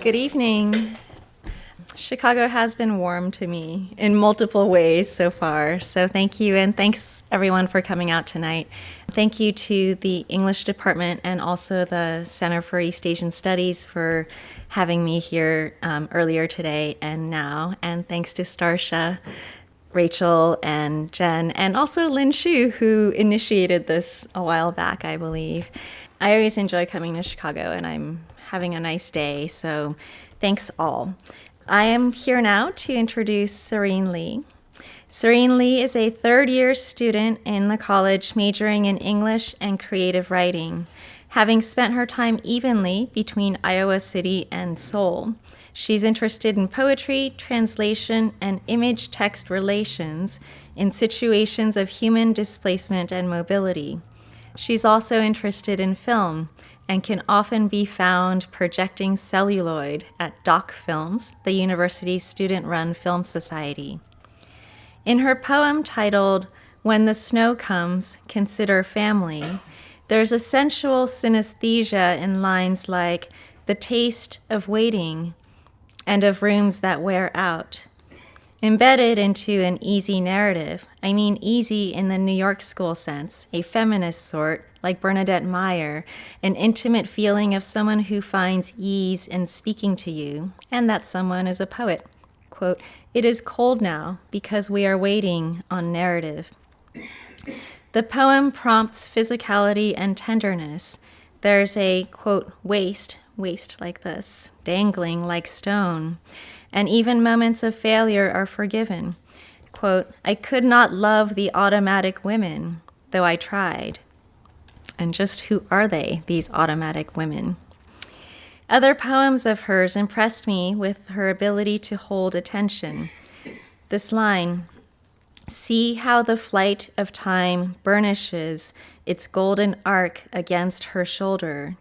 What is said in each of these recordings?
Good evening. Chicago has been warm to me in multiple ways so far, so thank you, and thanks everyone for coming out tonight. Thank you to the English department and also the Center for East Asian Studies for having me here earlier today and now, and thanks to Starsha, Rachel, and Jen, and also Lin Shu, who initiated this a while back, I believe. I always enjoy coming to Chicago, and I'm having a nice day, so thanks all. I am here now to introduce Serin Lee. Serin Lee is a third-year student in the college majoring in English and creative writing, having spent her time evenly between Iowa City and Seoul. She's interested in poetry, translation, and image-text relations in situations of human displacement and mobility. She's also interested in film and can often be found projecting celluloid at Doc Films, the university's student-run film society. In her poem titled When the Snow Comes, Consider Family, there's a sensual synesthesia in lines like the taste of waiting and of rooms that wear out. Embedded into an easy narrative, I mean easy in the New York school sense, a feminist sort, like Bernadette Meyer, an intimate feeling of someone who finds ease in speaking to you, and that someone is a poet. Quote, "It is cold now because we are waiting on narrative." The poem prompts physicality and tenderness. There's a, quote, waist like this, dangling like stone, and even moments of failure are forgiven. Quote, "I could not love the automatic women, though I tried." And just who are they, these automatic women? Other poems of hers impressed me with her ability to hold attention. This line, "See how the flight of time burnishes its golden arc against her shoulder."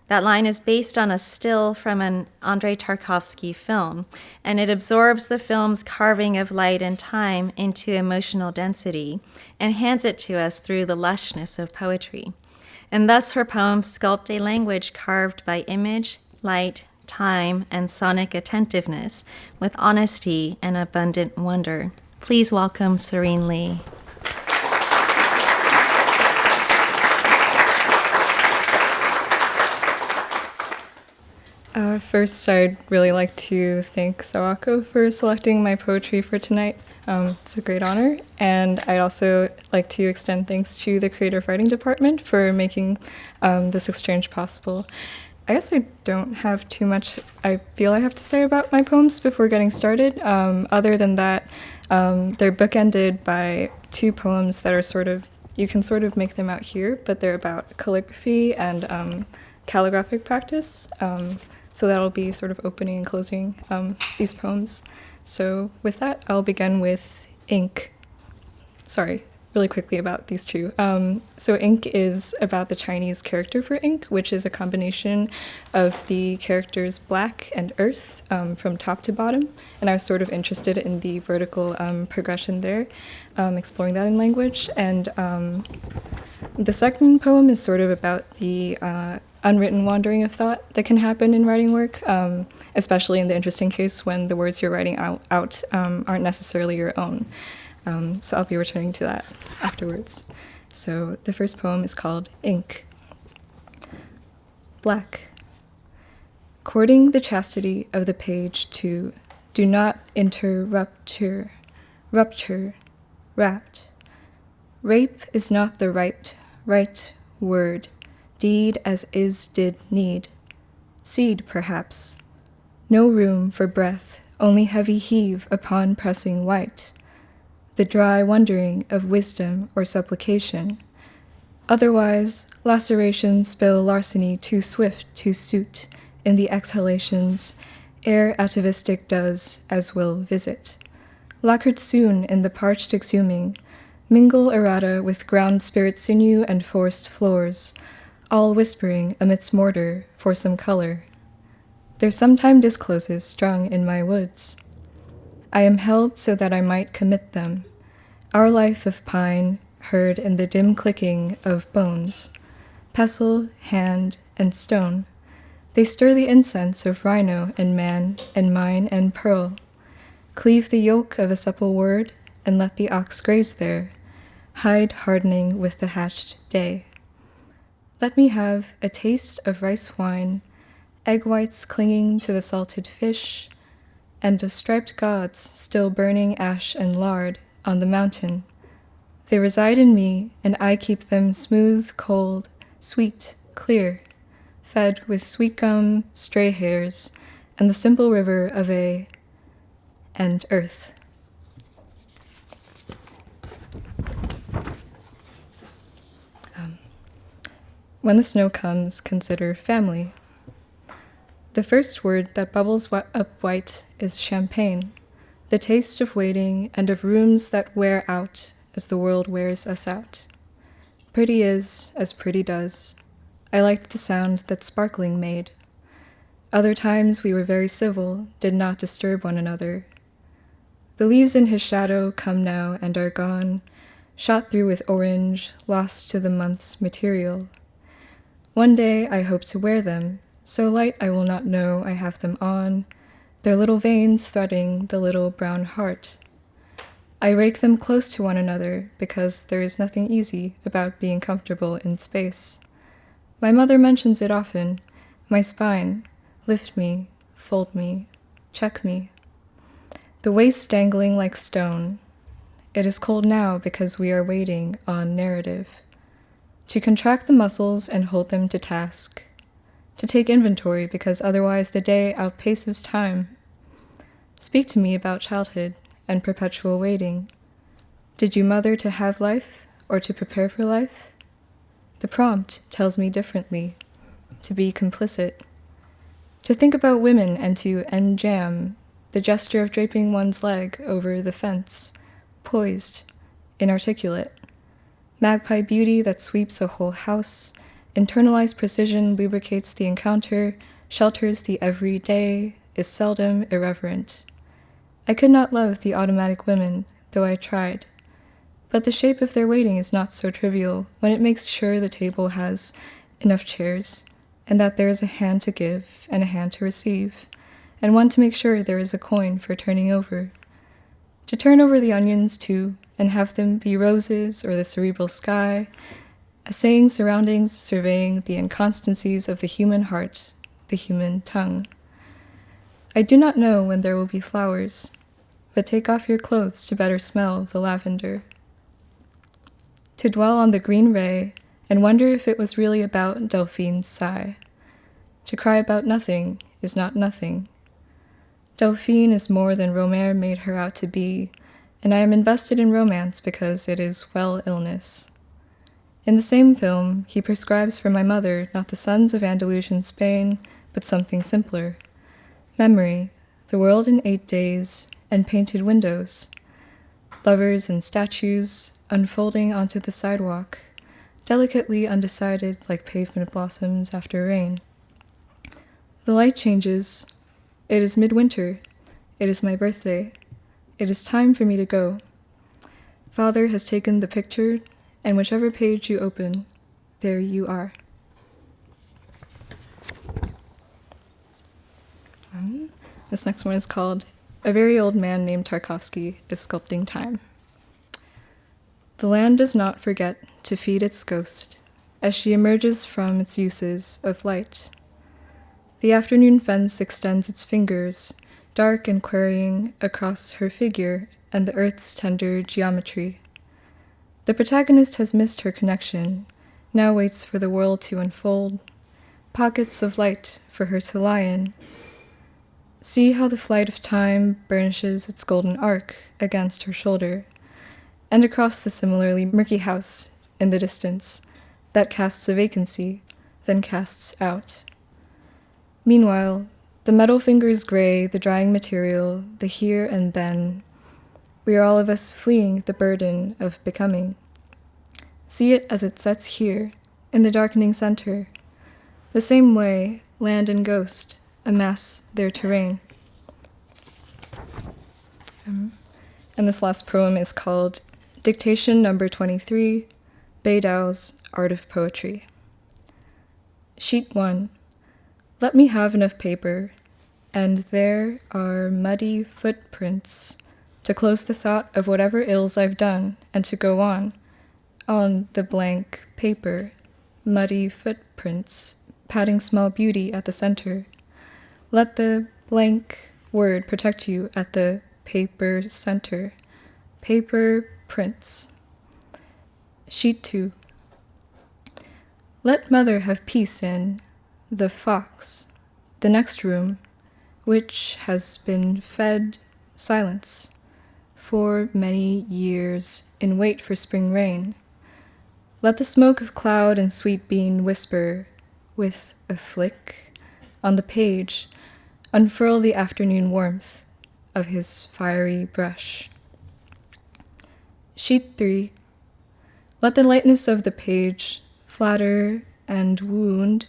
That line is based on a still from an Andrei Tarkovsky film, and it absorbs the film's carving of light and time into emotional density and hands it to us through the lushness of poetry. And thus her poems sculpt a language carved by image, light, time, and sonic attentiveness with honesty and abundant wonder. Please welcome Serin Lee. First, I'd really like to thank Sawako for selecting my poetry for tonight. It's a great honor. And I'd also like to extend thanks to the Creative Writing Department for making this exchange possible. I guess I don't have too much I feel I have to say about my poems before getting started. Other than that, they're bookended by two poems that are you can sort of make them out here, but they're about calligraphy and calligraphic practice. So that'll be sort of opening and closing these poems. So with that, I'll begin with ink. Sorry, really quickly about these two. So ink is about the Chinese character for ink, which is a combination of the characters black and earth from top to bottom. And I was sort of interested in the vertical progression there, exploring that in language. And the second poem is sort of about the unwritten wandering of thought that can happen in writing work, especially in the interesting case when the words you're writing out aren't necessarily your own. So I'll be returning to that afterwards. So the first poem is called Ink. Black. Courting the chastity of the page to do not interrupture, rupture, wrapped. Rape is not the right word. Deed as is did need. Seed, perhaps. No room for breath, only heavy heave upon pressing white. The dry wondering of wisdom or supplication. Otherwise, lacerations spill larceny too swift to suit in the exhalations, ere atavistic does as will visit. Lacquered soon in the parched exhuming, mingle errata with ground spirit sinew and forced floors, all whispering amidst mortar for some color. Their sometime discloses strung in my woods. I am held so that I might commit them. Our life of pine heard in the dim clicking of bones. pestle, hand, and stone. They stir the incense of rhino and man and mine and pearl. Cleave the yolk of a supple word, and let the ox graze there, hide hardening with the hatched day. Let me have a taste of rice wine, egg whites clinging to the salted fish, and of striped gods still burning ash and lard on the mountain. They reside in me, and I keep them smooth, cold, sweet, clear, fed with sweet gum, stray hairs, and the simple river of a and earth. When the snow comes, consider family. The first word that bubbles up white is champagne, the taste of waiting and of rooms that wear out as the world wears us out. Pretty is as pretty does. I liked the sound that sparkling made. Other times we were very civil, did not disturb one another. The leaves in his shadow come now and are gone, shot through with orange, lost to the month's material. One day I hope to wear them, so light I will not know I have them on, their little veins threading the little brown heart. I rake them close to one another because there is nothing easy about being comfortable in space. My mother mentions it often. My spine, lift me, fold me, check me. The waist dangling like stone. It is cold now because we are waiting on narrative. To contract the muscles and hold them to task. To take inventory because otherwise the day outpaces time. Speak to me about childhood and perpetual waiting. Did you mother to have life or to prepare for life? The prompt tells me differently. To be complicit. To think about women and to enjam, the gesture of draping one's leg over the fence, poised, inarticulate. Magpie beauty that sweeps a whole house, internalized precision lubricates the encounter, shelters the everyday, is seldom irreverent. I could not love the automatic women, though I tried. But the shape of their waiting is not so trivial when it makes sure the table has enough chairs, and that there is a hand to give and a hand to receive, and one to make sure there is a coin for turning over. To turn over the onions, too, and have them be roses or the cerebral sky, assaying surroundings, surveying the inconstancies of the human heart, the human tongue. I do not know when there will be flowers, but take off your clothes to better smell the lavender. To dwell on the green ray and wonder if it was really about Delphine's sigh. To cry about nothing is not nothing. Delphine is more than Romer made her out to be, and I am invested in romance because it is well illness. In the same film, he prescribes for my mother not the sons of Andalusian Spain, but something simpler. Memory, the world in 8 days, and painted windows. Lovers and statues unfolding onto the sidewalk, delicately undecided like pavement blossoms after rain. The light changes. It is midwinter. It is my birthday. It is time for me to go. Father has taken the picture, and whichever page you open, there you are. This next one is called A Very Old Man Named Tarkovsky is Sculpting Time. The land does not forget to feed its ghost as she emerges from its uses of light. The afternoon fence extends its fingers, dark and querying, across her figure and the earth's tender geometry. The protagonist has missed her connection, now waits for the world to unfold, pockets of light for her to lie in. See how the flight of time burnishes its golden arc against her shoulder, and across the similarly murky house in the distance that casts a vacancy, then casts out. Meanwhile, the metal fingers gray, the drying material, the here and then. We are all of us fleeing the burden of becoming. See it as it sets here, in the darkening center. The same way, land and ghost amass their terrain. And this last poem is called Dictation Number 23, Beidao's Art of Poetry. Sheet 1. Let me have enough paper, and there are muddy footprints to close the thought of whatever ills I've done and to go on the blank paper, muddy footprints, patting small beauty at the center. Let the blank word protect you at the paper center. Paper prints. Sheet 2. Let mother have peace in the fox, the next room, which has been fed silence for many years in wait for spring rain. Let the smoke of cloud and sweet bean whisper with a flick on the page, unfurl the afternoon warmth of his fiery brush. Sheet 3. Let the lightness of the page flatter and wound,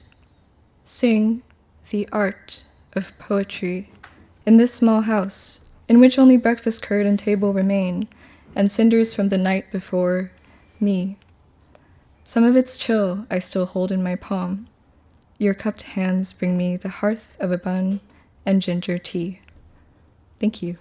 sing the art of poetry in this small house, in which only breakfast curd and table remain, and cinders from the night before me. Some of its chill I still hold in my palm. Your cupped hands bring me the hearth of a bun and ginger tea. Thank you.